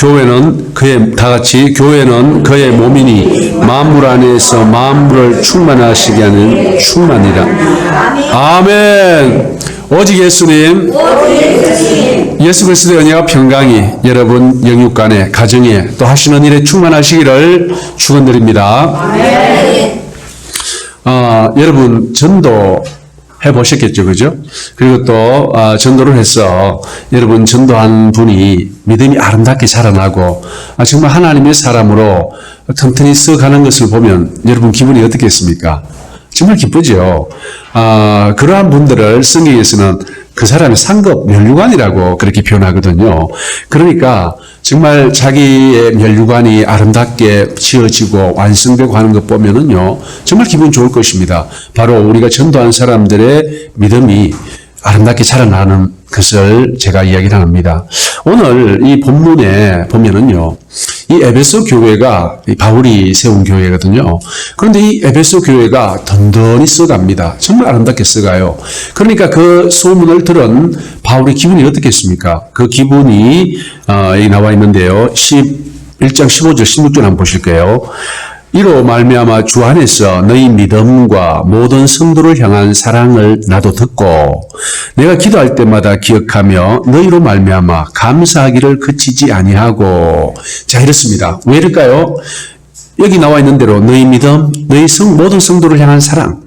교회는 교회는 그의 몸이니 만물 안에서 만물을 충만하시게 하는 충만이라. 아멘. 오직 예수님, 예수 그리스도의 은혜와 평강이 여러분 영육간에 가정에 또 하시는 일에 충만하시기를 축원드립니다. 여러분 전도 해보셨겠죠, 그죠? 그리고 또 전도를 해서 여러분 전도한 분이 믿음이 아름답게 자라나고 정말 하나님의 사람으로 튼튼히 써가는 것을 보면 여러분 기분이 어떻겠습니까? 정말 기쁘죠. 그러한 분들을 성경에서는 그 사람의 상급 면류관이라고 그렇게 표현하거든요. 그러니까 정말 자기의 면류관이 아름답게 지어지고 완성되고 하는 것 보면은요, 정말 기분 좋을 것입니다. 바로 우리가 전도한 사람들의 믿음이 아름답게 자라나는 것을 제가 이야기를 합니다. 오늘 이 본문에 보면은요, 이 에베소 교회가 바울이 세운 교회거든요. 그런데 이 에베소 교회가 든든히 써갑니다. 정말 아름답게 써가요. 그러니까 그 소문을 들은 바울의 기분이 어떻겠습니까? 그 기분이 여기 나와 있는데요. 1장 15절 16절 한번 보실게요. 이로 말미암아 주 안에서 너희 믿음과 모든 성도를 향한 사랑을 나도 듣고 내가 기도할 때마다 기억하며 너희로 말미암아 감사하기를 그치지 아니하고. 자, 이렇습니다. 왜 이럴까요? 여기 나와 있는 대로 너희 믿음, 너희 모든 성도를 향한 사랑.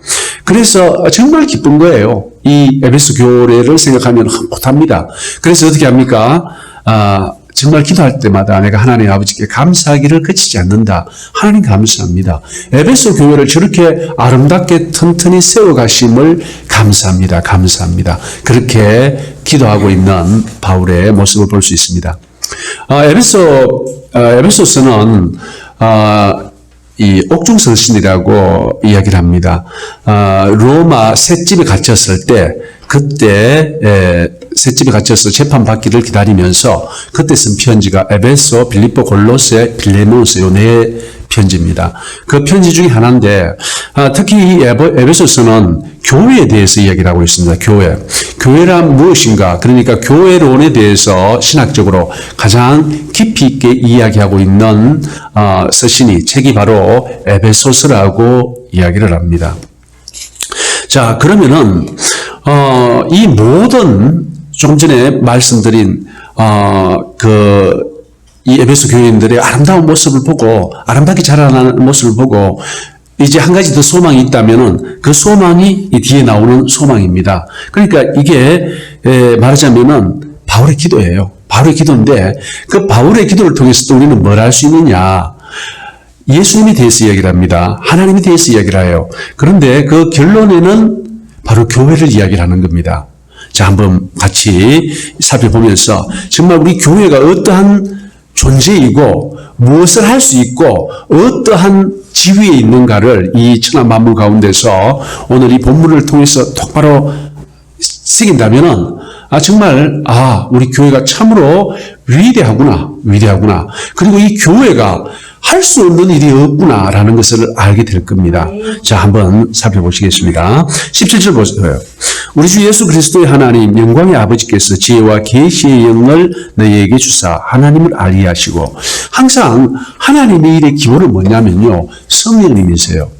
그래서 정말 기쁜 거예요. 이 에베소 교회를 생각하면 흐뭇합니다. 그래서 어떻게 합니까? 정말 기도할 때마다 내가 하나님 아버지께 감사하기를 그치지 않는다. 하나님 감사합니다. 에베소 교회를 저렇게 아름답게 튼튼히 세워가심을 감사합니다. 감사합니다. 그렇게 기도하고 있는 바울의 모습을 볼 수 있습니다. 에베소서는 이 옥중서신이라고 이야기를 합니다. 로마 셋집에 갇혔을 때 그때 셋집에 갇혀서 재판받기를 기다리면서 그때 쓴 편지가 에베소, 빌립보, 골로새, 빌레몬스 요 네 편지입니다. 그 편지 중에 하나인데 특히 이 에베소서는 교회에 대해서 이야기를 하고 있습니다. 교회란 무엇인가? 그러니까 교회론에 대해서 신학적으로 가장 깊이 있게 이야기하고 있는 책이 바로 에베소서라고 이야기를 합니다. 자, 그러면은 이 모든 조금 전에 말씀드린 이 에베소 교인들의 아름다운 모습을 보고 아름답게 자라나는 모습을 보고 이제 한 가지 더 소망이 있다면은 그 소망이 이 뒤에 나오는 소망입니다. 그러니까 이게 말하자면은 바울의 기도예요. 바울의 기도인데 그 바울의 기도를 통해서 또 우리는 뭘 할 수 있느냐? 예수님에 대해서 이야기를 합니다. 하나님에 대해서 이야기를 해요. 그런데 그 결론에는 바로 교회를 이야기를 하는 겁니다. 자, 한번 같이 살펴보면서 정말 우리 교회가 어떠한 존재이고 무엇을 할 수 있고 어떠한 지위에 있는가를 이 천하 만물 가운데서 오늘 이 본문을 통해서 똑바로 새긴다면은 정말 우리 교회가 참으로 위대하구나. 그리고 이 교회가 할 수 없는 일이 없구나라는 것을 알게 될 겁니다. 자, 한번 살펴보시겠습니다. 17절 보세요. 우리 주 예수 그리스도의 하나님 영광의 아버지께서 지혜와 계시의 영을 너희에게 주사 하나님을 알게 하시고. 항상 하나님의 일의 기본은 뭐냐면요, 성령님이세요.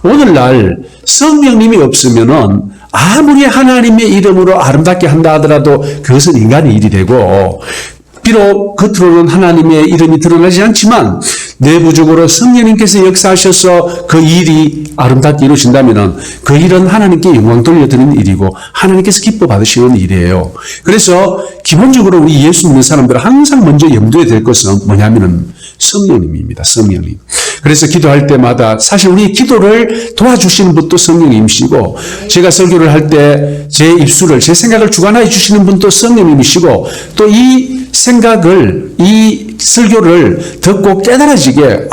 오늘날 성령님이 없으면은 아무리 하나님의 이름으로 아름답게 한다 하더라도 그것은 인간의 일이 되고, 비록 겉으로는 하나님의 이름이 드러나지 않지만 내부적으로 성령님께서 역사하셔서 그 일이 아름답게 이루어진다면 그 일은 하나님께 영광 돌려드리는 일이고 하나님께서 기뻐 받으시는 일이에요. 그래서 기본적으로 우리 예수 믿는 사람들은 항상 먼저 염두에 될 것은 뭐냐면은 성령님입니다. 성령님. 그래서 기도할 때마다 사실 우리 기도를 도와주시는 분도 성령님이시고, 제가 설교를 할 때 제 입술을, 제 생각을 주관하여 주시는 분도 성령님이시고, 또 이 생각을, 이 설교를 듣고 깨달아지게,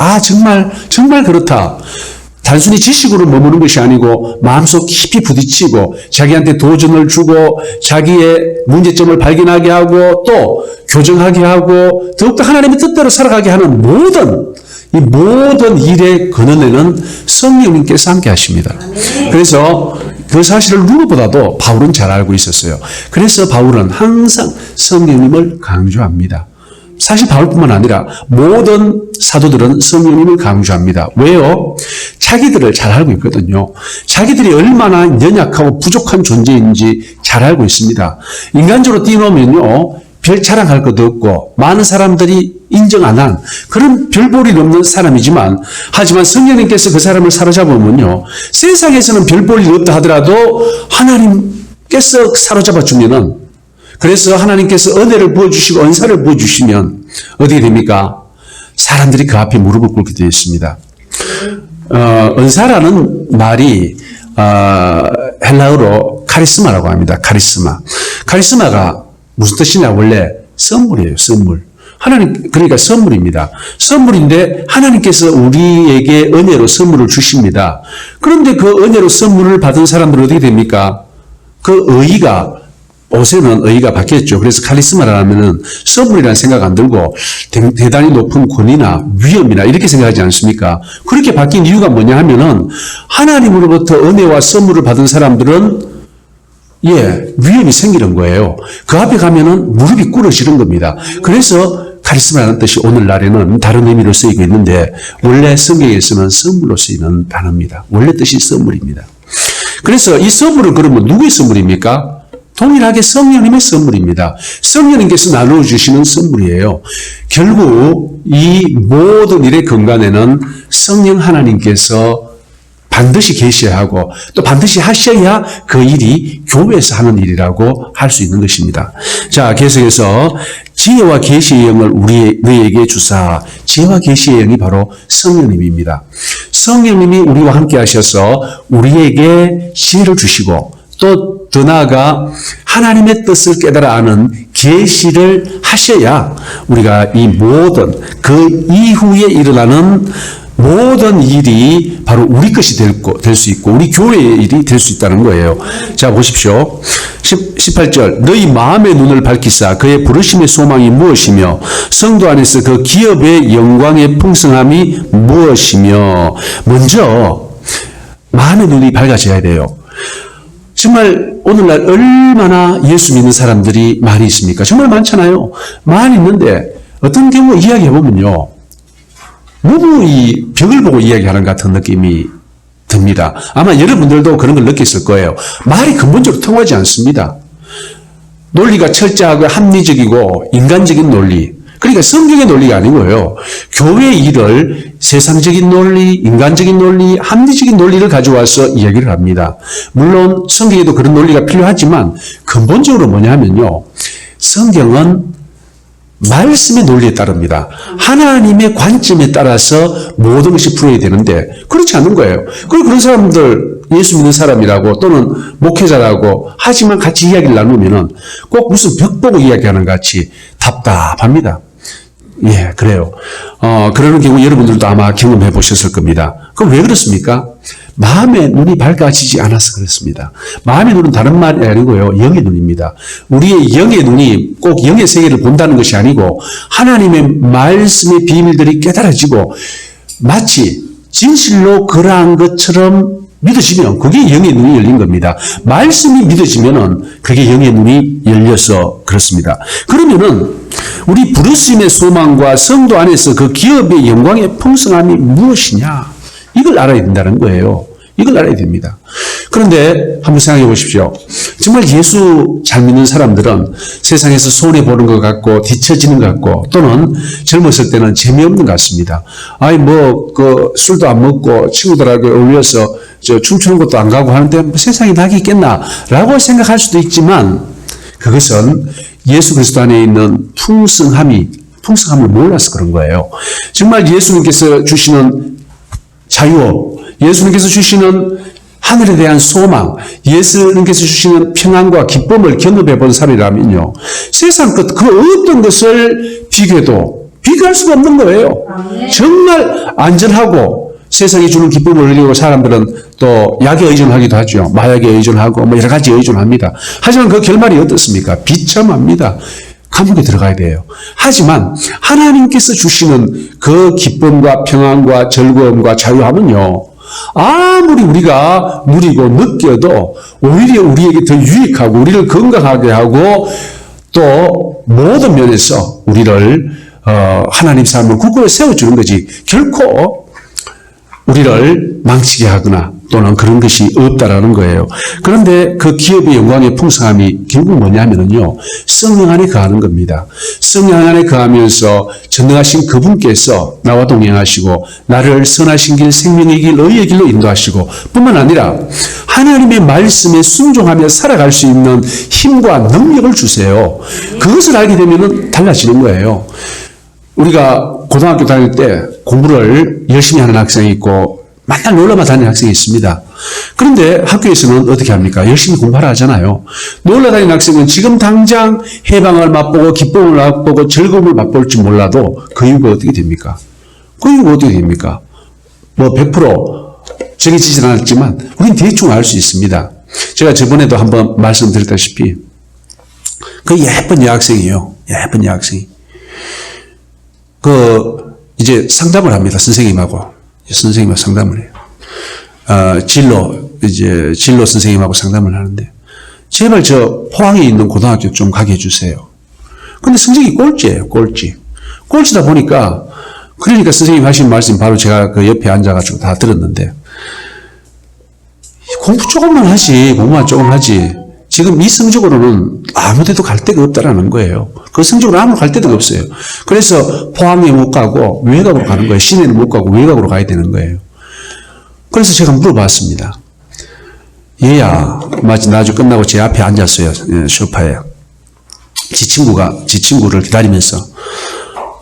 정말 그렇다. 단순히 지식으로 머무는 것이 아니고 마음속 깊이 부딪히고 자기한테 도전을 주고 자기의 문제점을 발견하게 하고 또 교정하게 하고 더욱더 하나님의 뜻대로 살아가게 하는 이 모든 일의 근원에는 성령님께서 함께 하십니다. 그래서 그 사실을 누구보다도 바울은 잘 알고 있었어요. 그래서 바울은 항상 성령님을 강조합니다. 사실 바울뿐만 아니라 모든 사도들은 성령님을 강조합니다. 왜요? 자기들을 잘 알고 있거든요. 자기들이 얼마나 연약하고 부족한 존재인지 잘 알고 있습니다. 인간적으로 뛰어놓으면요, 별 자랑할 것도 없고 많은 사람들이 인정 안 한 그런 별볼일 없는 사람이지만, 하지만 성령님께서 그 사람을 사로잡으면요, 세상에서는 별볼일 없다 하더라도 하나님께서 사로잡아 주면은, 그래서 하나님께서 은혜를 부어주시고 은사를 부어주시면 어떻게 됩니까? 사람들이 그 앞에 무릎을 꿇게 되어 있습니다. 은사라는 말이 헬라어로 카리스마라고 합니다. 카리스마가 무슨 뜻이냐? 원래 선물이에요. 선물. 하나님, 그러니까 선물입니다. 선물인데 하나님께서 우리에게 은혜로 선물을 주십니다. 그런데 그 은혜로 선물을 받은 사람들은 어떻게 됩니까? 그 의의가, 옷에는 의의가 바뀌었죠. 그래서 카리스마라면은 선물이라는 생각 안 들고 대단히 높은 권위나 위엄이나 이렇게 생각하지 않습니까? 그렇게 바뀐 이유가 뭐냐 하면은, 하나님으로부터 은혜와 선물을 받은 사람들은 위험이 생기는 거예요. 그 앞에 가면은 무릎이 꿇어지는 겁니다. 그래서 카리스마라는 뜻이 오늘날에는 다른 의미로 쓰이고 있는데, 원래 성경에서는 선물로 쓰이는 단어입니다. 원래 뜻이 선물입니다. 그래서 이 선물은 그러면 누구의 선물입니까? 동일하게 성령님의 선물입니다. 성령님께서 나누어 주시는 선물이에요. 결국 이 모든 일의 근간에는 성령 하나님께서 반드시 계셔야 하고 또 반드시 하셔야 그 일이 교회에서 하는 일이라고 할 수 있는 것입니다. 자, 계속해서 지혜와 계시의 영을 너희에게 주사. 지혜와 계시의 영이 바로 성령님입니다. 성령님이 우리와 함께 하셔서 우리에게 지혜를 주시고, 또 더 나아가 하나님의 뜻을 깨달아 아는 계시를 하셔야 우리가 이 모든 그 이후에 일어나는 모든 일이 바로 우리 것이 될 수 있고 우리 교회의 일이 될 수 있다는 거예요. 자, 보십시오. 18절. 너희 마음의 눈을 밝히사 그의 부르심의 소망이 무엇이며 성도 안에서 그 기업의 영광의 풍성함이 무엇이며. 먼저 마음의 눈이 밝아져야 돼요. 정말 오늘날 얼마나 예수 믿는 사람들이 많이 있습니까? 정말 많잖아요. 많이 있는데 어떤 경우 이야기해보면요, 너무 이 벽을 보고 이야기하는 것 같은 느낌이 듭니다. 아마 여러분들도 그런 걸 느꼈을 거예요. 말이 근본적으로 통하지 않습니다. 논리가 철저하고 합리적이고 인간적인 논리, 그러니까 성경의 논리가 아니고요, 교회의 일을 세상적인 논리, 인간적인 논리, 합리적인 논리를 가져와서 이야기를 합니다. 물론 성경에도 그런 논리가 필요하지만 근본적으로 뭐냐 하면요, 성경은 말씀의 논리에 따릅니다. 하나님의 관점에 따라서 모든 것이 풀어야 되는데 그렇지 않은 거예요. 그리고 그런 사람들, 예수 믿는 사람이라고 또는 목회자라고 하지만 같이 이야기를 나누면은 꼭 무슨 벽 보고 이야기하는 것 같이 답답합니다. 예, 그래요. 그러는 경우 여러분들도 아마 경험해 보셨을 겁니다. 그럼 왜 그렇습니까? 마음의 눈이 밝아지지 않아서 그렇습니다. 마음의 눈은 다른 말이 아니고요, 영의 눈입니다. 우리의 영의 눈이 꼭 영의 세계를 본다는 것이 아니고 하나님의 말씀의 비밀들이 깨달아지고 마치 진실로 그러한 것처럼 믿어지면 그게 영의 눈이 열린 겁니다. 말씀이 믿어지면은 그게 영의 눈이 열려서 그렇습니다. 그러면은 우리 부르심의 소망과 성도 안에서 그 기업의 영광의 풍성함이 무엇이냐, 이걸 알아야 된다는 거예요. 이걸 알아야 됩니다. 그런데 한번 생각해 보십시오. 정말 예수 잘 믿는 사람들은 세상에서 손해보는 것 같고 뒤처지는 것 같고 또는 젊었을 때는 재미없는 것 같습니다. 술도 안 먹고 친구들하고 어울려서 춤추는 것도 안 가고 하는데 뭐 세상에 낙이 있겠나 라고 생각할 수도 있지만, 그것은 예수 그리스도 안에 있는 풍성함을 몰라서 그런 거예요. 정말 예수님께서 주시는 자유, 예수님께서 주시는 하늘에 대한 소망, 예수님께서 주시는 평안과 기쁨을 경험해 본 사람이라면요, 세상 것, 그 어떤 것을 비교할 수가 없는 거예요. 정말 안전하고 세상이 주는 기쁨을 누리고 사람들은 또 약에 의존하기도 하죠. 마약에 의존하고 뭐 여러 가지 의존합니다. 하지만 그 결말이 어떻습니까? 비참합니다. 감옥에 들어가야 돼요. 하지만 하나님께서 주시는 그 기쁨과 평안과 즐거움과 자유함은요, 아무리 우리가 누리고 느껴도 오히려 우리에게 더 유익하고 우리를 건강하게 하고 또 모든 면에서 우리를 하나님 사람을 굳건히 세워주는 거지 결코 우리를 망치게 하거나 또는 그런 것이 없다라는 거예요. 그런데 그 기업의 영광의 풍성함이 결국 뭐냐면요. 성령 안에 거하는 겁니다. 성령 안에 거하면서 전능하신 그분께서 나와 동행하시고 나를 선하신 길, 생명의 길, 의의 길로 인도하시고 뿐만 아니라 하나님의 말씀에 순종하며 살아갈 수 있는 힘과 능력을 주세요. 그것을 알게 되면 달라지는 거예요. 우리가 고등학교 다닐 때 공부를 열심히 하는 학생이 있고 맨날 놀러만 다니는 학생이 있습니다. 그런데 학교에서는 어떻게 합니까? 열심히 공부하라 하잖아요. 놀러 다니는 학생은 지금 당장 해방을 맛보고 기쁨을 맛보고 즐거움을 맛볼지 몰라도 그 이유가 어떻게 됩니까? 그 이유가 어떻게 됩니까? 뭐 100% 정해지진 않았지만 우린 대충 알 수 있습니다. 제가 저번에도 한번 말씀드렸다시피 그 예쁜 여학생이에요. 예쁜 여학생이. 이제 상담을 합니다. 선생님하고 상담을 해요. 진로 선생님하고 상담을 하는데, 제발 저 포항에 있는 고등학교 좀 가게 해주세요. 근데 성적이 꼴찌예요, 꼴찌. 꼴찌다 보니까, 그러니까 선생님 하신 말씀 바로 제가 그 옆에 앉아가지고 다 들었는데, 공부 조금만 하지, 공부만 조금 하지. 지금 이 성적으로는 아무 데도 갈 데가 없다라는 거예요. 그 성적으로 아무 갈 데가 없어요. 그래서 포항에 못 가고 외곽으로 가는 거예요. 시내는 못 가고 외곽으로 가야 되는 거예요. 그래서 제가 물어봤습니다. 얘야, 나중 끝나고 제 앞에 앉았어요. 소파에. 지 친구를 기다리면서,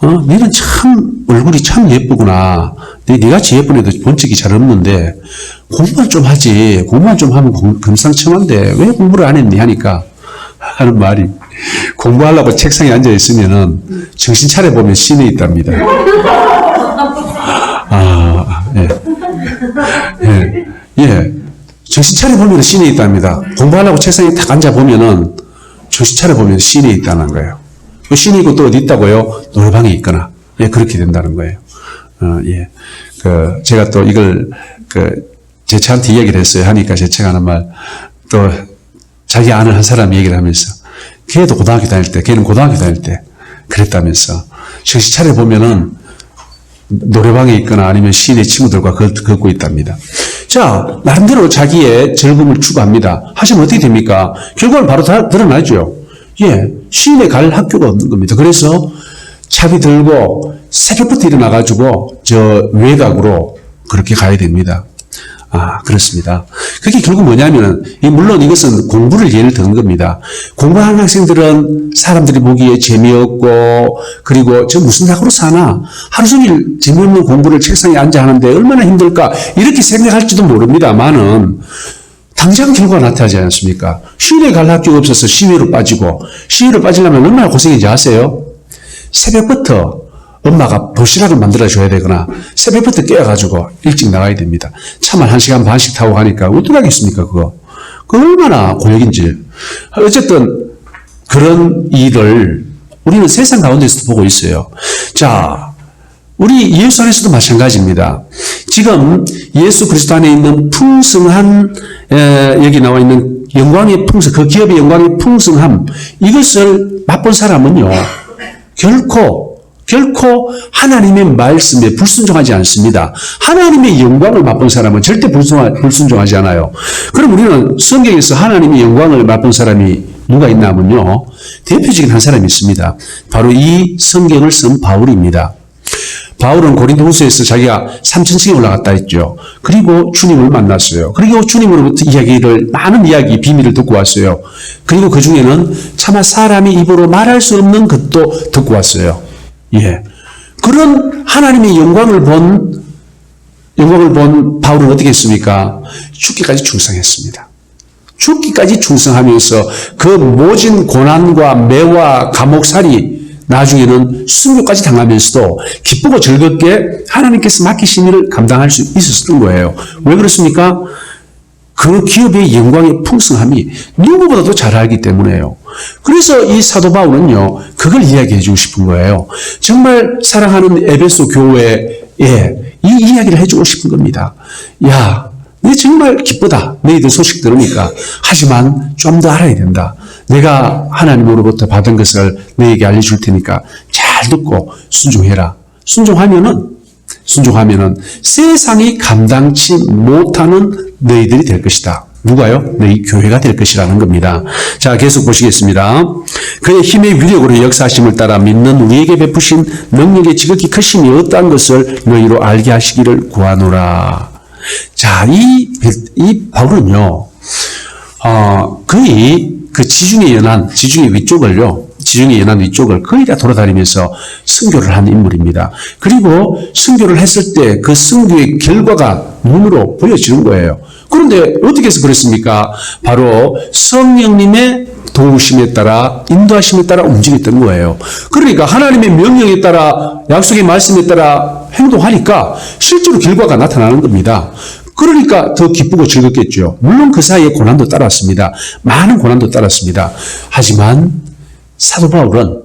너는 참, 얼굴이 참 예쁘구나. 네같이 예쁜 애도 본 적이 잘 없는데, 공부만 좀 하지. 공부만 좀 하면 금상첨화인데, 왜 공부를 안 했니? 하니까, 하는 말이, 공부하려고 책상에 앉아있으면은, 정신 차려보면 시내 있답니다. 예. 정신 차려보면 시내 있답니다. 공부하려고 책상에 딱 앉아보면은, 정신 차려보면 시내 있다는 거예요. 그 시내 있고 또 어디 있다고요? 노래방에 있거나. 예, 그렇게 된다는 거예요. 예. 제가 또 이걸, 제 차한테 얘기를 했어요. 하니까 제 차가 하는 말, 또, 자기 아는 한 사람이 얘기를 하면서, 걔는 고등학교 다닐 때, 그랬다면서, 정신 차려보면은, 노래방에 있거나 아니면 시내 친구들과 걷고 있답니다. 자, 나름대로 자기의 즐거움을 추구합니다. 하시면 어떻게 됩니까? 결과는 바로 다 드러나죠. 예, 시내 갈 학교가 없는 겁니다. 그래서 차비 들고 새벽부터 일어나가지고 저 외곽으로 그렇게 가야 됩니다. 그렇습니다. 그게 결국 뭐냐면은, 물론 이것은 공부를 예를 든 겁니다. 공부하는 학생들은 사람들이 보기에 재미없고, 그리고 저 무슨 학으로 사나? 하루 종일 재미없는 공부를 책상에 앉아 하는데 얼마나 힘들까? 이렇게 생각할지도 모릅니다만은, 당장 결과가 나타나지 않습니까? 시내 갈 학교가 없어서 시외로 빠지려면 얼마나 고생인지 아세요? 새벽부터 엄마가 도시락을 만들어줘야 되거나 새벽부터 깨어가지고 일찍 나가야 됩니다. 차만 1시간 반씩 타고 가니까 어떡하겠습니까, 그거? 그 얼마나 고역인지. 어쨌든 그런 일을 우리는 세상 가운데서도 보고 있어요. 자, 우리 예수 안에서도 마찬가지입니다. 지금 예수 그리스도 안에 있는 풍성한 여기 나와 있는 영광의 그 기업의 영광의 풍성함, 이것을 맛본 사람은요, 결코 하나님의 말씀에 불순종하지 않습니다. 하나님의 영광을 맛본 사람은 절대 불순종하지 않아요. 그럼 우리는 성경에서 하나님의 영광을 맛본 사람이 누가 있냐면요, 대표적인 한 사람이 있습니다. 바로 이 성경을 쓴 바울입니다. 바울은 고린도후서에서 자기가 3,000층에 올라갔다 했죠. 그리고 주님을 만났어요. 그리고 주님으로부터 많은 이야기, 비밀을 듣고 왔어요. 그리고 그 중에는 차마 사람이 입으로 말할 수 없는 것도 듣고 왔어요. 예. 그런 하나님의 영광을 본 바울은 어떻게 했습니까? 죽기까지 충성했습니다. 죽기까지 충성하면서 그 모진 고난과 매와 감옥살이 나중에는 순교까지 당하면서도 기쁘고 즐겁게 하나님께서 맡기신 일을 감당할 수 있었던 거예요. 왜 그렇습니까? 그 기업의 영광의 풍성함이 누구보다도 잘 알기 때문에요. 그래서 이 사도 바울은요, 그걸 이야기해 주고 싶은 거예요. 정말 사랑하는 에베소 교회에 이 이야기를 해주고 싶은 겁니다. 야, 너 정말 기쁘다. 너희들 소식 들으니까. 하지만 좀 더 알아야 된다. 내가 하나님으로부터 받은 것을 너에게 알려줄 테니까 잘 잘 듣고 순종해라. 순종하면은 세상이 감당치 못하는 너희들이 될 것이다. 누가요? 너희 교회가 될 것이라는 겁니다. 자, 계속 보시겠습니다. 그의 힘의 위력으로 역사하심을 따라 믿는 우리에게 베푸신 능력의 지극히 크심이 어떠한 것을 너희로 알게 하시기를 구하노라. 자, 이 바울은요, 거의 그 지중해 연안 위쪽을 거의 다 돌아다니면서 선교를 한 인물입니다. 그리고 선교를 했을 때 그 선교의 결과가 눈으로 보여지는 거예요. 그런데 어떻게 해서 그랬습니까? 바로 성령님의 도우심에 따라, 인도하심에 따라 움직였던 거예요. 그러니까 하나님의 명령에 따라, 약속의 말씀에 따라 행동하니까 실제로 결과가 나타나는 겁니다. 그러니까 더 기쁘고 즐겁겠죠. 물론 그 사이에 고난도 따랐습니다. 많은 고난도 따랐습니다. 하지만 사도 바울은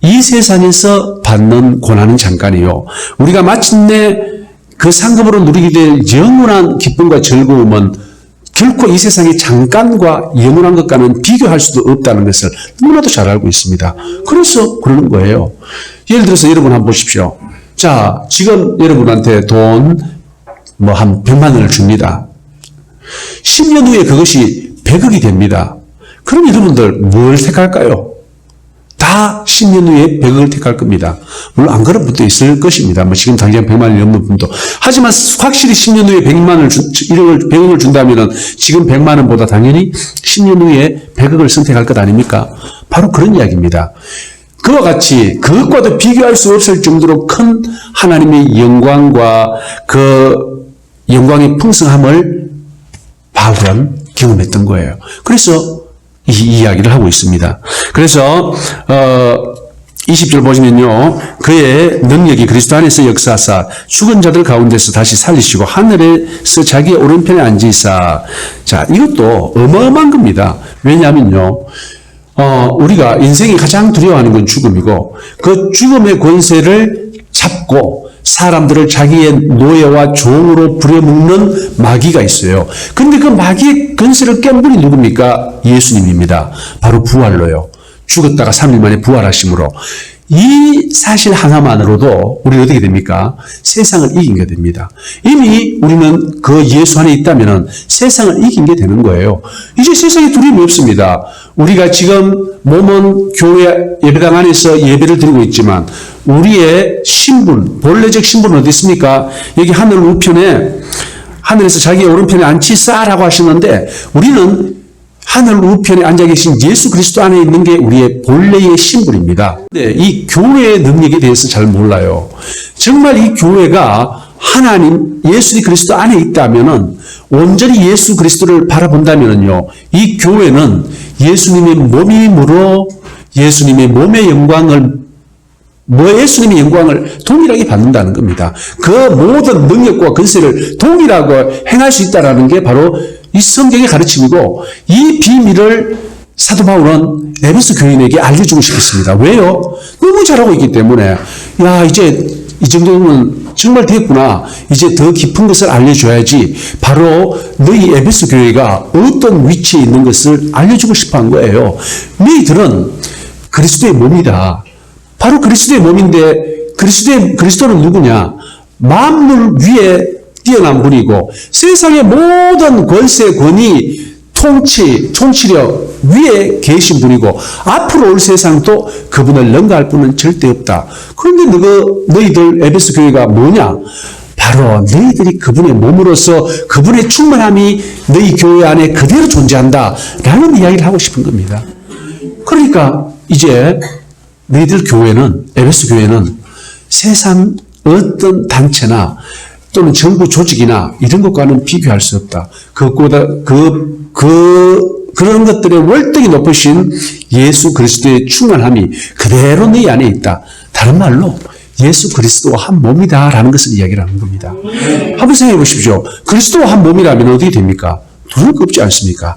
이 세상에서 받는 고난은 잠깐이요. 우리가 마침내 그 상급으로 누리게 될 영원한 기쁨과 즐거움은 결코 이 세상의 잠깐과 영원한 것과는 비교할 수도 없다는 것을 너무나도 잘 알고 있습니다. 그래서 그러는 거예요. 예를 들어서 여러분 한번 보십시오. 자, 지금 여러분한테 돈 한 100만 원을 줍니다. 10년 후에 그것이 100억이 됩니다. 그럼 여러분들 뭘 택할까요? 다 10년 후에 100억을 택할 겁니다. 물론 안 그런 분도 있을 것입니다. 지금 당장 100만 원이 넘는 분도. 하지만 확실히 10년 후에 100억을 준다면은 지금 100만 원보다 당연히 10년 후에 100억을 선택할 것 아닙니까? 바로 그런 이야기입니다. 그와 같이 그것과도 비교할 수 없을 정도로 큰 하나님의 영광과 그 영광의 풍성함을 바울은 경험했던 거예요. 그래서 이 이야기를 하고 있습니다. 그래서 20절 보시면요. 그의 능력이 그리스도 안에서 역사하사 죽은 자들 가운데서 다시 살리시고 하늘에서 자기의 오른편에 앉으사. 자, 이것도 어마어마한 겁니다. 왜냐하면요. 우리가 인생이 가장 두려워하는 건 죽음이고 그 죽음의 권세를 잡고 사람들을 자기의 노예와 종으로 부려먹는 마귀가 있어요. 그런데 그 마귀의 권세를 깬 분이 누굽니까? 예수님입니다. 바로 부활로요. 죽었다가 3일 만에 부활하심으로. 이 사실 하나만으로도 우리는 어떻게 됩니까? 세상을 이긴 게 됩니다. 이미 우리는 그 예수 안에 있다면 세상을 이긴 게 되는 거예요. 이제 세상에 두려움이 없습니다. 우리가 지금 몸은 교회 예배당 안에서 예배를 드리고 있지만 우리의 신분, 본래적 신분은 어디 있습니까? 여기 하늘 우편에 하늘에서 자기의 오른편에 앉히사라고 하시는데 우리는 하늘 우편에 앉아 계신 예수 그리스도 안에 있는 게 우리의 본래의 신분입니다. 근데 이 교회의 능력에 대해서 잘 몰라요. 정말 이 교회가 하나님, 예수 그리스도 안에 있다면은 온전히 예수 그리스도를 바라본다면은요, 이 교회는 예수님의 몸이므로 예수님의 몸의 영광을 예수님의 영광을 동일하게 받는다는 겁니다. 그 모든 능력과 권세를 동일하고 행할 수 있다는 게 바로 이 성경의 가르침이고 이 비밀을 사도 바울은 에베소 교인에게 알려주고 싶었습니다. 왜요? 너무 잘하고 있기 때문에 야 이제 이 정도면 정말 됐구나. 이제 더 깊은 것을 알려줘야지. 바로 너희 에베소 교회가 어떤 위치에 있는 것을 알려주고 싶어 한 거예요. 너희들은 그리스도의 몸이다. 바로 그리스도의 몸인데 그리스도는 누구냐? 만물 위에 뛰어난 분이고 세상의 모든 권세, 권위, 통치력 위에 계신 분이고 앞으로 올 세상도 그분을 능가할 분은 절대 없다. 그런데 너희들 에베소 교회가 뭐냐? 바로 너희들이 그분의 몸으로서 그분의 충만함이 너희 교회 안에 그대로 존재한다 라는 이야기를 하고 싶은 겁니다. 그러니까 이제 너희들 교회는, 에베소 교회는 세상 어떤 단체나 또는 정부 조직이나 이런 것과는 비교할 수 없다. 그것보다 그런 것들의 월등히 높으신 예수 그리스도의 충만함이 그대로 너희 안에 있다. 다른 말로 예수 그리스도와 한 몸이다라는 것을 이야기를 하는 겁니다. 한번 생각해 보십시오. 그리스도와 한 몸이라면 어떻게 됩니까? 두려울 거 없지 않습니까?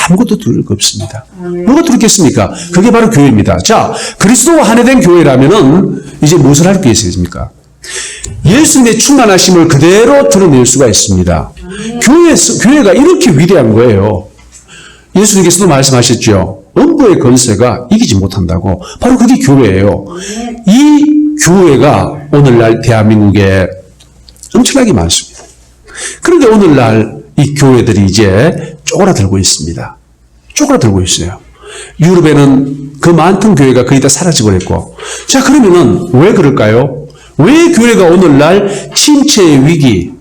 아무것도 두려울 거 없습니다. 뭐가 두렵겠습니까? 그게 바로 교회입니다. 자, 그리스도와 한해된 교회라면은 이제 무엇을 할 게 있습니까? 예수님의 충만하심을 그대로 드러낼 수가 있습니다. 교회가 이렇게 위대한 거예요. 예수님께서도 말씀하셨죠. 음부의 권세가 이기지 못한다고. 바로 그게 교회예요. 이 교회가 오늘날 대한민국에 엄청나게 많습니다. 그런데 오늘날 이 교회들이 이제 쪼그라들고 있습니다. 쪼그라들고 있어요. 유럽에는 그 많던 교회가 거의 다 사라지고 있고. 자, 그러면은 왜 그럴까요? 왜 교회가 오늘날 침체의 위기,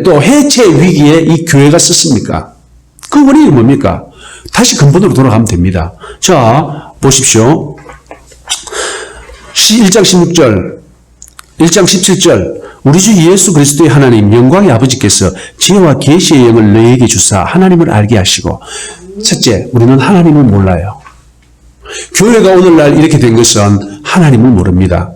또 해체의 위기에 이 교회가 썼습니까? 그 원인이 뭡니까? 다시 근본으로 돌아가면 됩니다. 자, 보십시오. 1장 16절, 1장 17절, 우리 주 예수 그리스도의 하나님 영광의 아버지께서 지혜와 계시의 영을 너희에게 주사 하나님을 알게 하시고. 첫째, 우리는 하나님을 몰라요. 교회가 오늘날 이렇게 된 것은 하나님을 모릅니다.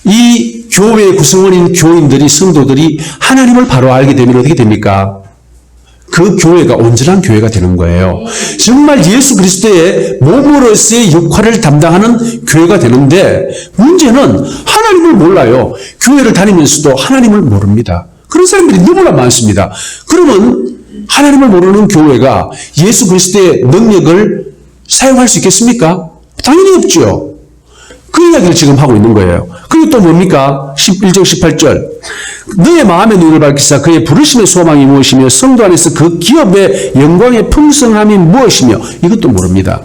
이 교회의 구성원인 교인들이, 성도들이 하나님을 바로 알게 되면 어떻게 됩니까? 그 교회가 온전한 교회가 되는 거예요. 정말 예수 그리스도의 몸으로서의 역할을 담당하는 교회가 되는데, 문제는 하나님을 몰라요. 교회를 다니면서도 하나님을 모릅니다. 그런 사람들이 너무나 많습니다. 그러면 하나님을 모르는 교회가 예수 그리스도의 능력을 사용할 수 있겠습니까? 당연히 없죠. 그 이야기를 지금 하고 있는 거예요. 그리고 또 뭡니까? 1장 18절. 너의 마음의 눈을 밝히사 그의 부르심의 소망이 무엇이며 성도 안에서 그 기업의 영광의 풍성함이 무엇이며, 이것도 모릅니다.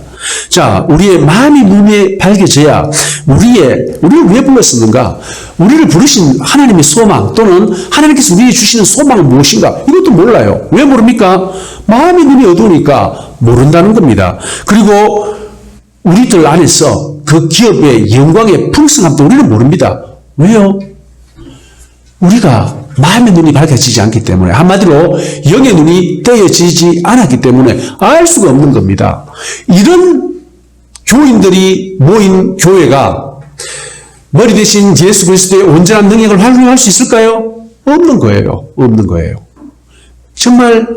자, 우리의 마음이 눈에 밝혀져야 우리를 왜 불렀었는가? 우리를 부르신 하나님의 소망, 또는 하나님께서 우리에게 주시는 소망은 무엇인가? 이것도 몰라요. 왜 모릅니까? 마음의 눈이 어두우니까 모른다는 겁니다. 그리고 우리들 안에서 그 기업의 영광의 풍성함도 우리는 모릅니다. 왜요? 우리가 마음의 눈이 밝혀지지 않기 때문에, 한마디로 영의 눈이 떼어지지 않았기 때문에 알 수가 없는 겁니다. 이런 교인들이 모인 교회가 머리 대신 예수 그리스도의 온전한 능력을 활용할 수 있을까요? 없는 거예요. 없는 거예요. 정말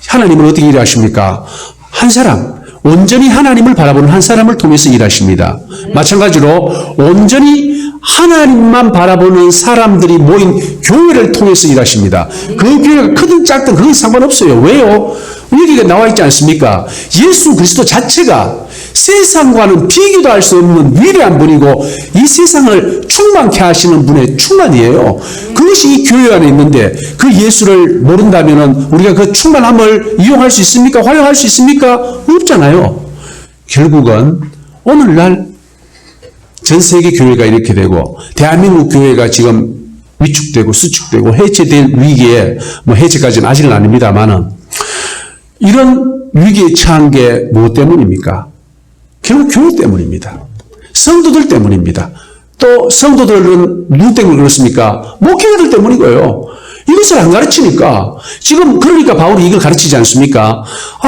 하나님은 어떻게 일하십니까? 한 사람, 온전히 하나님을 바라보는 한 사람을 통해서 일하십니다. 마찬가지로 온전히 하나님만 바라보는 사람들이 모인 교회를 통해서 일하십니다. 그 교회가 크든 작든 그건 상관없어요. 왜요? 여기가 나와 있지 않습니까? 예수 그리스도 자체가 세상과는 비교도 할 수 없는 위대한 분이고, 이 세상을 충만케 하시는 분의 충만이에요. 그것이 이 교회 안에 있는데, 그 예수를 모른다면 우리가 그 충만함을 이용할 수 있습니까? 활용할 수 있습니까? 없잖아요. 결국은 오늘날 전 세계 교회가 이렇게 되고, 대한민국 교회가 지금 위축되고 수축되고 해체될 위기에, 해체까지는 아직은 아닙니다만은, 이런 위기에 처한 게 무엇 때문입니까? 결국 교회 때문입니다. 성도들 때문입니다. 또 성도들은 누구 때문에 그렇습니까? 목회자들 때문이고요. 이것을 안 가르치니까, 지금 그러니까 바울이 이걸 가르치지 않습니까?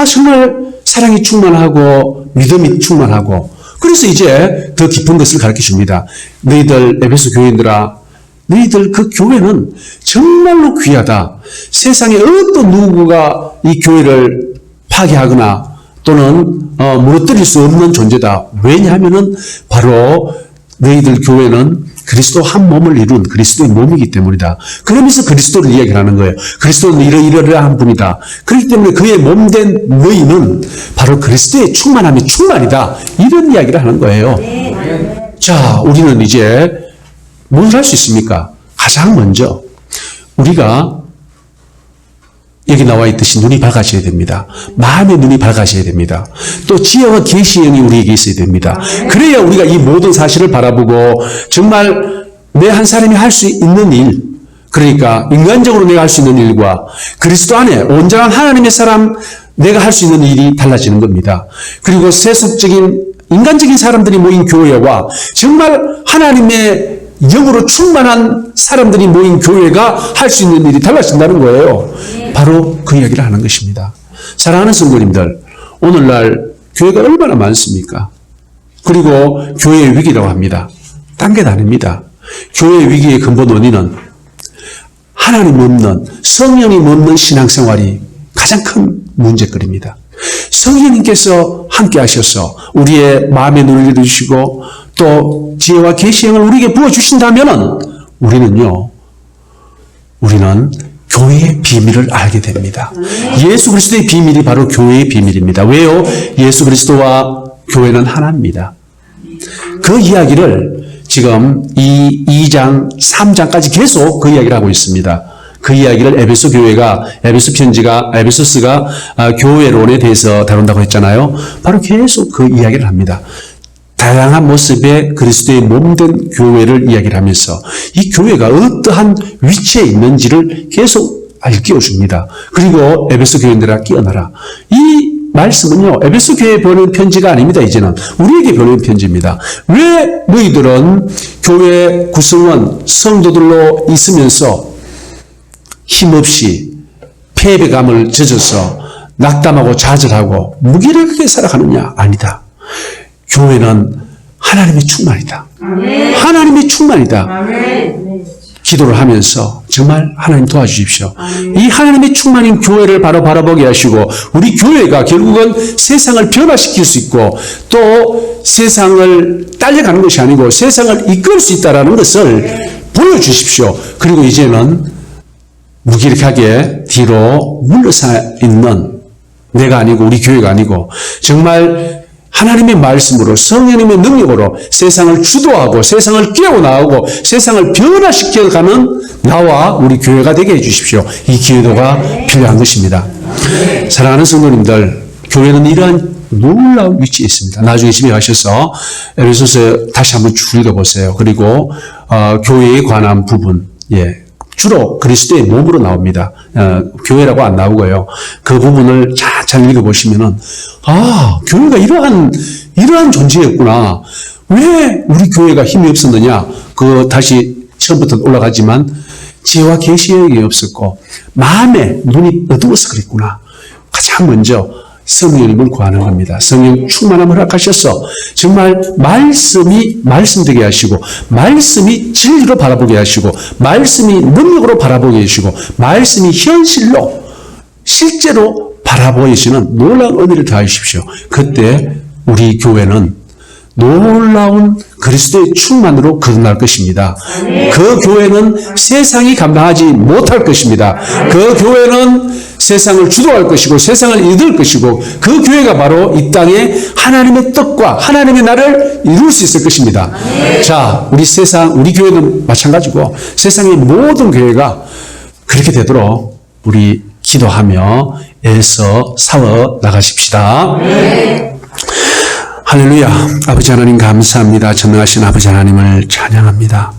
정말 사랑이 충만하고 믿음이 충만하고, 그래서 이제 더 깊은 것을 가르쳐 줍니다. 너희들 에베소 교인들아, 너희들 그 교회는 정말로 귀하다. 세상에 어떤 누구가 이 교회를 파괴하거나 또는 무너뜨릴 수 없는 존재다. 왜냐하면은 바로 너희들 교회는 그리스도 한 몸을 이룬 그리스도의 몸이기 때문이다. 그러면서 그리스도를 이야기하는 거예요. 그리스도는 이러이러한 분이다. 그렇기 때문에 그의 몸된 너희는 바로 그리스도의 충만함이 충만이다. 이런 이야기를 하는 거예요. 자, 우리는 이제 뭘 할 수 있습니까? 가장 먼저 우리가 여기 나와 있듯이 눈이 밝아져야 됩니다. 마음의 눈이 밝아져야 됩니다. 또 지혜와 계시의 영이 우리에게 있어야 됩니다. 그래야 우리가 이 모든 사실을 바라보고 정말 내 한 사람이 할 수 있는 일, 그러니까 인간적으로 내가 할 수 있는 일과 그리스도 안에 온전한 하나님의 사람 내가 할 수 있는 일이 달라지는 겁니다. 그리고 세속적인 인간적인 사람들이 모인 교회와 정말 하나님의 영으로 충만한 사람들이 모인 교회가 할 수 있는 일이 달라진다는 거예요. 바로 그 이야기를 하는 것입니다. 사랑하는 성도님들, 오늘날 교회가 얼마나 많습니까? 그리고 교회의 위기라고 합니다. 딴 게 아닙니다. 교회의 위기의 근본 원인은 하나님 없는, 성령이 없는 신앙생활이 가장 큰 문제거리입니다. 성령님께서 함께 하셔서 우리의 마음의 눈을 열어주시고 또 지혜와 계시의 영을 우리에게 부어주신다면 우리는 교회의 비밀을 알게 됩니다. 예수 그리스도의 비밀이 바로 교회의 비밀입니다. 왜요? 예수 그리스도와 교회는 하나입니다. 그 이야기를 지금 이 2장, 3장까지 계속 그 이야기를 하고 있습니다. 그 이야기를 에베소 교회가, 에베소스가 교회론에 대해서 다룬다고 했잖아요. 바로 계속 그 이야기를 합니다. 다양한 모습의 그리스도의 몸된 교회를 이야기를 하면서 이 교회가 어떠한 위치에 있는지를 계속 일깨워줍니다. 그리고 에베소 교인들아 깨어나라. 이 말씀은요, 에베소 교회에 보내는 편지가 아닙니다. 이제는 우리에게 보내는 편지입니다. 왜 너희들은 교회 구성원 성도들로 있으면서 힘없이 패배감을 젖어서 낙담하고 좌절하고 무기력하게 살아가느냐? 아니다. 교회는 하나님의 충만이다. 아멘. 하나님의 충만이다. 아멘. 기도를 하면서 정말 하나님 도와주십시오. 아멘. 이 하나님의 충만인 교회를 바로 바라보게 하시고 우리 교회가 결국은 세상을 변화시킬 수 있고 또 세상을 딸려가는 것이 아니고 세상을 이끌 수 있다는 것을 보여주십시오. 그리고 이제는 무기력하게 뒤로 물러서 있는 내가 아니고 우리 교회가 아니고 정말 하나님의 말씀으로 성령님의 능력으로 세상을 주도하고 세상을 깨어나오고 세상을 변화시켜가는 나와 우리 교회가 되게 해주십시오. 이 기회도가 필요한 것입니다. 사랑하는 성도님들, 교회는 이러한 놀라운 위치에 있습니다. 나중에 집에 가셔서 에베소서 다시 한번 쭉 읽어보세요. 그리고 교회에 관한 부분, 주로 그리스도의 몸으로 나옵니다. 교회라고 안 나오고요. 그 부분을 잘 읽어보시면은, 교회가 이러한 존재였구나. 왜 우리 교회가 힘이 없었느냐? 다시 처음부터 올라가지만, 지혜와 계시력이 없었고, 마음에 눈이 어두워서 그랬구나. 가장 먼저 성령님을 구하는 겁니다. 성령 충만함을 허락하셔서 정말 말씀이 말씀되게 하시고 말씀이 진리로 바라보게 하시고 말씀이 능력으로 바라보게 하시고 말씀이 현실로 실제로 바라보이시는 놀라운 은혜를 더하십시오. 그때 우리 교회는 놀라운 그리스도의 충만으로 거듭날 것입니다. 그 교회는 세상이 감당하지 못할 것입니다. 그 교회는 세상을 주도할 것이고 세상을 이끌 것이고 그 교회가 바로 이 땅에 하나님의 뜻과 하나님의 나라를 이룰 수 있을 것입니다. 자, 우리 교회는 마찬가지고 세상의 모든 교회가 그렇게 되도록 우리 기도하며 애써 싸워 나가십시다. 할렐루야. 아버지 하나님 감사합니다. 전능하신 아버지 하나님을 찬양합니다.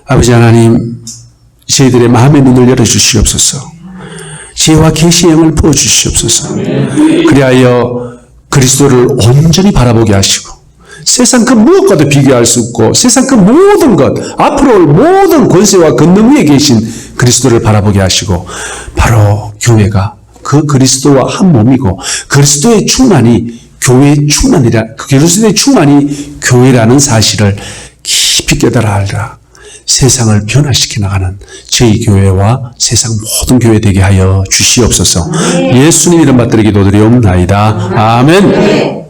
아버지 하나님, 저희들의 마음의 눈을 열어주시옵소서. 지혜와 계시의 영을 부어주시옵소서. 그리하여 그리스도를 온전히 바라보게 하시고 세상 그 무엇과도 비교할 수 없고 세상 그 모든 것, 앞으로 올 모든 권세와 권능 위에 계신 그리스도를 바라보게 하시고 바로 교회가 그 그리스도와 한 몸이고 그리스도의 충만이 교회의 충만이라, 그리스도의 충만이 교회라는 사실을 깊이 깨달아 알라. 세상을 변화시켜 나가는 저희 교회와 세상 모든 교회 되게 하여 주시옵소서. 예수님 이름 받들어 기도드리옵나이다. 아멘.